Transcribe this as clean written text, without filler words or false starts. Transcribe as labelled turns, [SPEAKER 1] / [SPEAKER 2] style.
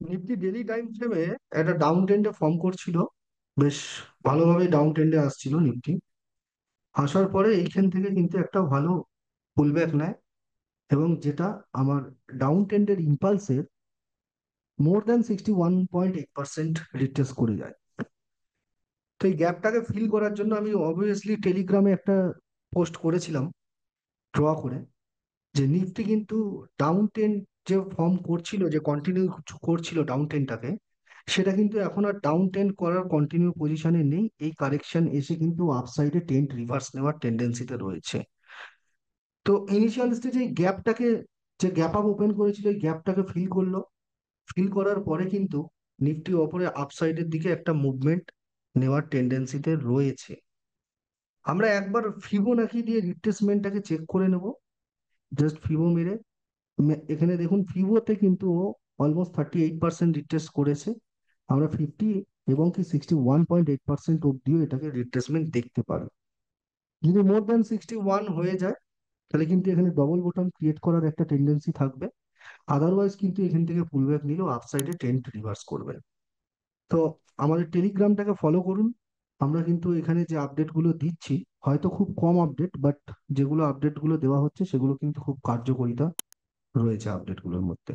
[SPEAKER 1] Nifty daily time ফ্রেমে একটা down ট্রেন্ডে ফর্ম করছিল। বেশ ভালোভাবে ডাউন ট্রেন্ডে আসছিল নিফটি। আসার পরে এইখান থেকে কিন্তু একটা ভালো পুলব্যাক নেয়, এবং যেটা আমার ডাউন ট্রেন্ডের ইম্পালসের মোর দ্যান 61.8% রিট্রেস করে যায়। তো এই গ্যাপটাকে ফিল করার জন্য আমি অবভিয়াসলি টেলিগ্রামে একটা পোস্ট করেছিলাম, ড্র করে, যে নিফটি কিন্তু ডাউন ট্রেন্ড যে ফর্ম করছিল, যে কন্টিনিউ করছিল ডাউন ট্রেন্ডটাকে, সেটা কিন্তু এখন আর ডাউন ট্রেন্ড করার কন্টিনিউ পজিশনে নেই। এই কারেকশন এসে কিন্তু আপসাইডে ট্রেন্ড রিভার্স নেওয়ার টেন্ডেন্সিতে রয়েছে। তো ইনিশিয়াল স্টেজে গ্যাপটাকে, যে গ্যাপ আপ ওপেন করেছিল, এই গ্যাপটাকে ফিল করলো। ফিল করার পরে কিন্তু নিফটি ওপরে আপসাইডের দিকে একটা মুভমেন্ট নেওয়ার টেন্ডেন্সিতে রয়েছে। আমরা একবার ফিবোনাকি দিয়ে রিট্রেসমেন্টটাকে চেক করে নেব। জাস্ট ফিবো মেরে এখানে দেখুন, ফিভোতে কিন্তু অলমোস্ট 38% রিট্রেস করেছে। আমরা 50 এবং কি 61.8% অব্দিও এটাকে রিট্রেসমেন্ট দেখতে পারি। যদি মোর দ্যান 61 হয়ে যায়, তাহলে কিন্তু এখানে ডবল বটম ক্রিয়েট করার একটা টেন্ডেন্সি থাকবে। আদারওয়াইজ কিন্তু এখান থেকে পুলব্যাক নিলেও আপসাইডে ট্রেন্ড রিভার্স করবে। তো আমাদের টেলিগ্রামটাকে ফলো করুন। আমরা কিন্তু এখানে যে আপডেটগুলো দিচ্ছি, হয়তো খুব কম আপডেট, বাট যেগুলো আপডেটগুলো দেওয়া হচ্ছে সেগুলো কিন্তু খুব কার্যকরিতা রয়েছে আপডেটগুলোর মধ্যে।